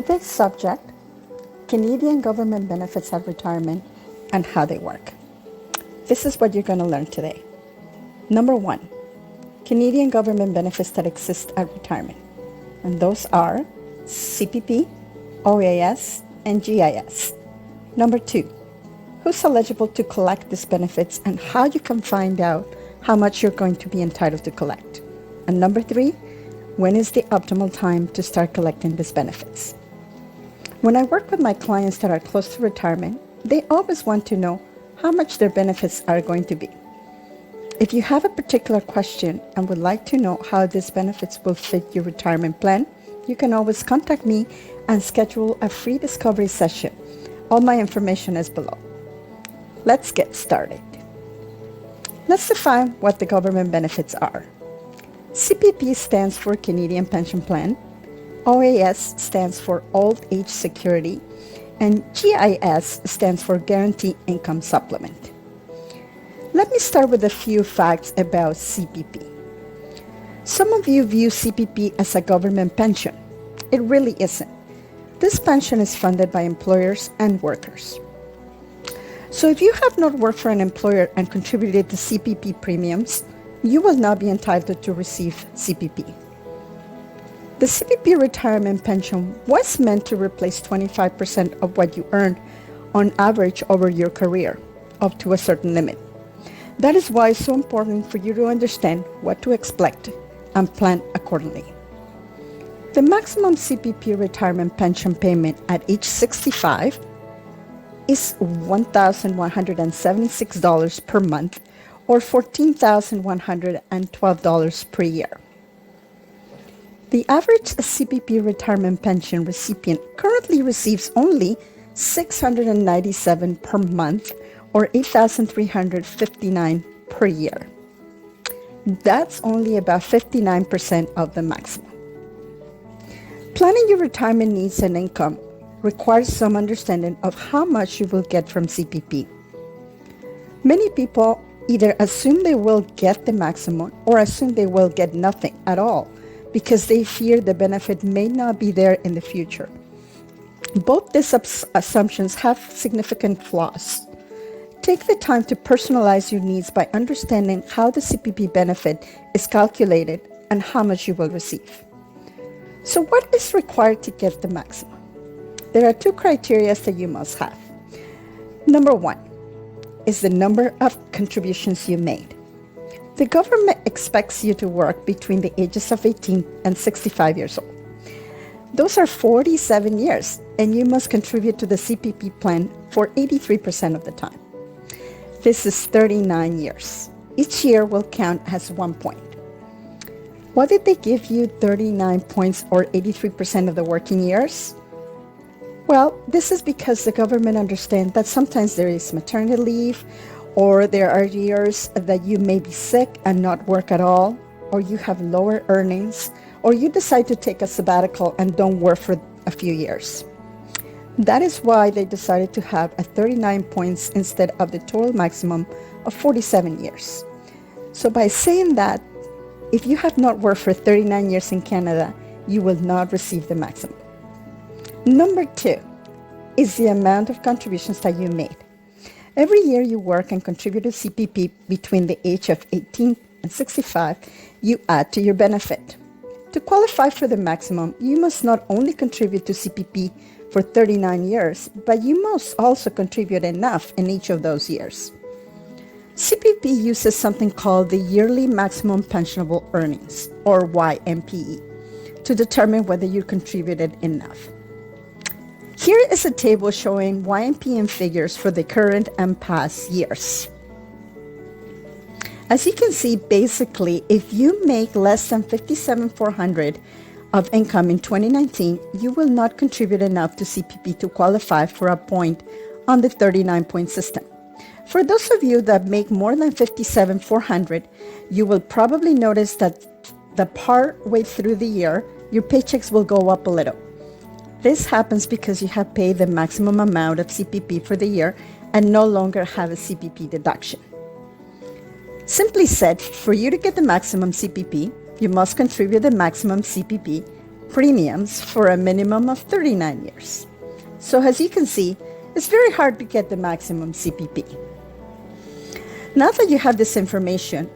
Today's subject, Canadian government benefits at retirement and how they work. This is what you're going to learn today. Number 1, Canadian government benefits that exist at retirement. And those are Cpp, OAS and GIS. Number 2, who's eligible to collect these benefits and how you can find out how much you're going to be entitled to collect. And number 3, when is the optimal time to start collecting these benefits? When I work with my clients that are close to retirement, they always want to know how much their benefits are going to be. If you have a particular question and would like to know how these benefits will fit your retirement plan, you can always contact me and schedule a free discovery session. All my information is below. Let's get started. Let's define what the government benefits are. CPP stands for Canadian Pension Plan, OAS stands for Old Age Security, and GIS stands for Guaranteed Income Supplement. Let me start with a few facts about CPP. Some of you view CPP as a government pension. It really isn't. This pension is funded by employers and workers. So if you have not worked for an employer and contributed to CPP premiums, you will not be entitled to receive CPP. The Cpp Retirement Pension was meant to replace 25% of what you earned on average over your career, up to a certain limit. That is why it's so important for you to understand what to expect and plan accordingly. The maximum Cpp Retirement Pension payment at age 65 is $1,176 per month, or $14,112 per year. The average CPP retirement pension recipient currently receives only $697 per month, or $8,359 per year. That's only about 59% of the maximum. Planning your retirement needs and income requires some understanding of how much you will get from CPP. Many people either assume they will get the maximum or assume they will get nothing at all because they fear the benefit may not be there in the future. Both these assumptions have significant flaws. Take the time to personalize your needs by understanding how the CPP benefit is calculated and how much you will receive. So what is required to get the maximum? There are 2 criteria that you must have. Number 1 is the number of contributions you made. The government expects you to work between the ages of 18 and 65 years old. Those are 47 years, and you must contribute to the CPP plan for 83% of the time. This is 39 years. Each year will count as 1 point. Why did they give you 39 points or 83% of the working years? Well, this is because the government understands that sometimes there is maternity leave, or there are years that you may be sick and not work at all, or you have lower earnings, or you decide to take a sabbatical and don't work for a few years. That is why they decided to have a 39 points instead of the total maximum of 47 years. So by saying that, if you have not worked for 39 years in Canada, you will not receive the maximum. Number 2 is the amount of contributions that you made. Every year you work and contribute to CPP between the age of 18 and 65, you add to your benefit. To qualify for the maximum, you must not only contribute to CPP for 39 years, but you must also contribute enough in each of those years. CPP uses something called the Yearly Maximum Pensionable Earnings, or YMPE, to determine whether you contributed enough. Here is a table showing YMPE figures for the current and past years. As you can see, basically, if you make less than $57,400 of income in 2019, you will not contribute enough to CPP to qualify for a point on the 39-point system. For those of you that make more than $57,400, you will probably notice that the part way through the year, your paychecks will go up a little. This happens because you have paid the maximum amount of CPP for the year and no longer have a CPP deduction. Simply said, for you to get the maximum CPP, you must contribute the maximum CPP premiums for a minimum of 39 years. So as you can see, it's very hard to get the maximum CPP. Now that you have this information,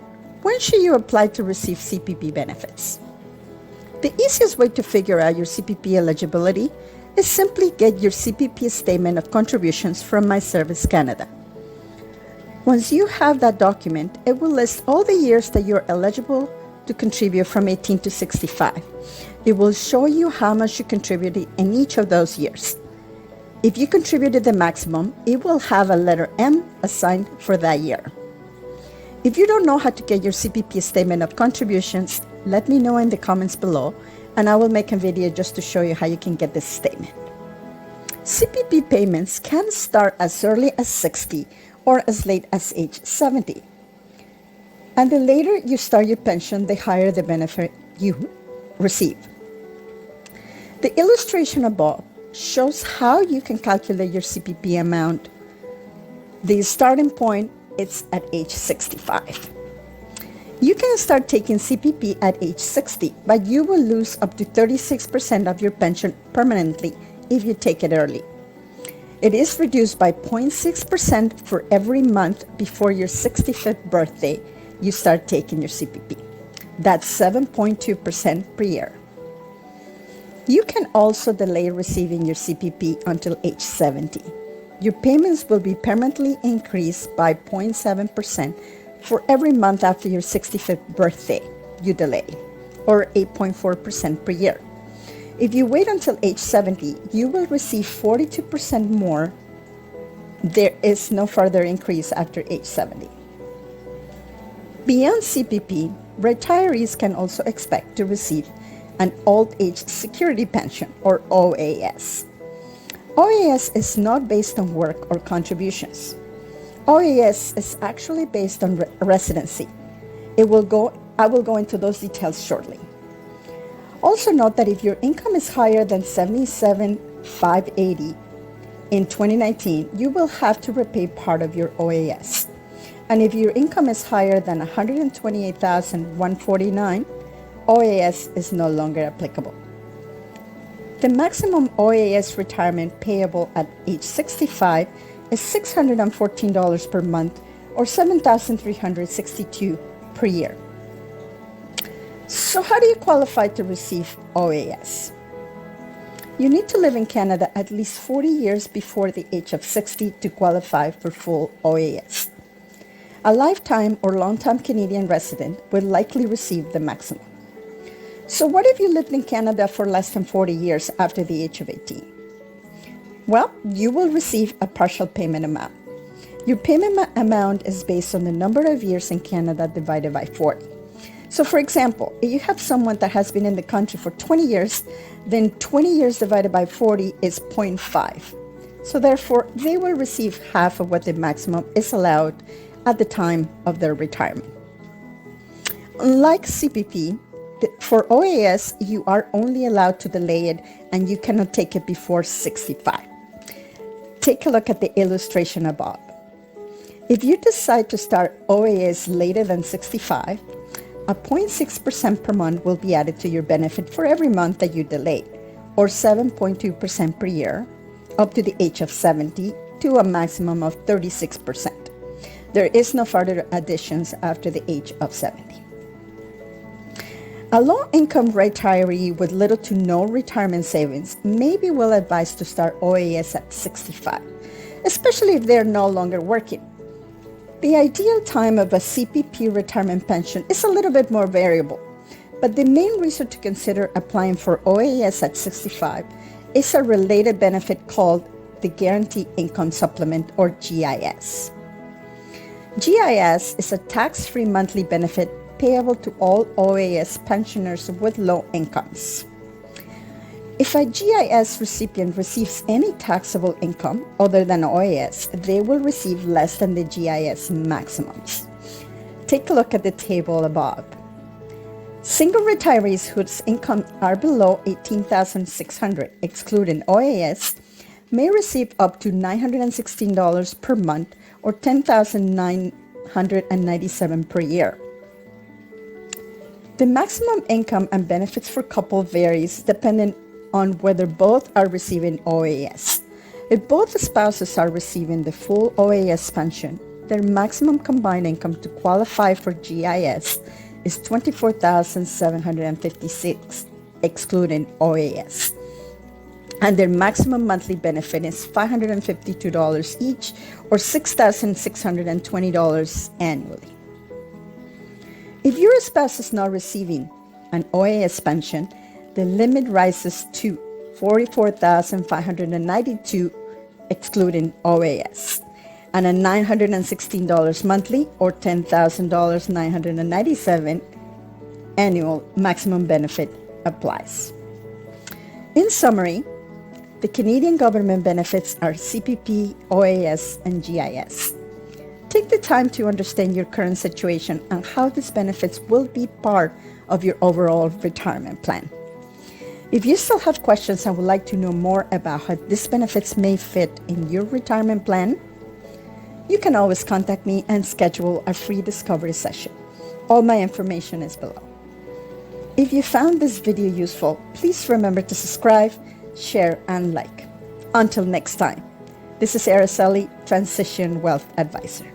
when should you apply to receive CPP benefits? The easiest way to figure out your CPP eligibility is simply get your CPP statement of contributions from My Service Canada. Once you have that document, it will list all the years that you're eligible to contribute from 18 to 65. It will show you how much you contributed in each of those years. If you contributed the maximum, it will have a letter M assigned for that year. If you don't know how to get your CPP statement of contributions, let me know in the comments below, and I will make a video just to show you how you can get this statement. CPP payments can start as early as 60 or as late as age 70. And the later you start your pension, the higher the benefit you receive. The illustration above shows how you can calculate your CPP amount. The starting point is at age 65. You can start taking CPP at age 60, but you will lose up to 36% of your pension permanently if you take it early. It is reduced by 0.6% for every month before your 65th birthday you start taking your CPP. That's 7.2% per year. You can also delay receiving your CPP until age 70. Your payments will be permanently increased by 0.7% for every month after your 65th birthday you delay, or 8.4% per year. If you wait until age 70, you will receive 42% more. There is no further increase after age 70. Beyond CPP, retirees can also expect to receive an Old Age Security Pension, or OAS. OAS is not based on work or contributions. OAS is actually based on residency. I will go into those details shortly. Also note that if your income is higher than $77,580 in 2019, you will have to repay part of your OAS. And if your income is higher than $128,149, OAS is no longer applicable. The maximum OAS retirement payable at age 65 is $614 per month, or $7,362 per year. So how do you qualify to receive OAS? You need to live in Canada at least 40 years before the age of 60 to qualify for full OAS. A lifetime or long-time Canadian resident will likely receive the maximum. So what if you lived in Canada for less than 40 years after the age of 18? Well, you will receive a partial payment amount. Your payment amount is based on the number of years in Canada divided by 40. So for example, if you have someone that has been in the country for 20 years, then 20 years divided by 40 is 0.5. So therefore, they will receive half of what the maximum is allowed at the time of their retirement. Unlike CPP, for OAS, you are only allowed to delay it and you cannot take it before 65. Take a look at the illustration above. If you decide to start OAS later than 65, a 0.6% per month will be added to your benefit for every month that you delay, or 7.2% per year, up to the age of 70 to a maximum of 36%. There is no further additions after the age of 70. A low-income retiree with little to no retirement savings may be well advised to start OAS at 65, especially if they're no longer working. The ideal time of a CPP retirement pension is a little bit more variable, but the main reason to consider applying for OAS at 65 is a related benefit called the Guaranteed Income Supplement, or GIS. GIS is a tax-free monthly benefit payable to all OAS pensioners with low incomes. If a GIS recipient receives any taxable income other than OAS, they will receive less than the GIS maximums. Take a look at the table above. Single retirees whose income are below $18,600, excluding OAS, may receive up to $916 per month, or $10,997 per year. The maximum income and benefits for couple varies depending on whether both are receiving OAS. If both spouses are receiving the full OAS pension, their maximum combined income to qualify for GIS is $24,756, excluding OAS. And their maximum monthly benefit is $552 each, or $6,620 annually. If your spouse is not receiving an OAS pension, the limit rises to $44,592, excluding OAS, and a $916 monthly, or $10,997 annual maximum benefit applies. In summary, the Canadian government benefits are CPP, OAS, and GIS. Take the time to understand your current situation and how these benefits will be part of your overall retirement plan. If you still have questions and would like to know more about how these benefits may fit in your retirement plan, you can always contact me and schedule a free discovery session. All my information is below. If you found this video useful, please remember to subscribe, share, and like. Until next time, this is Araceli, Transition Wealth Advisor.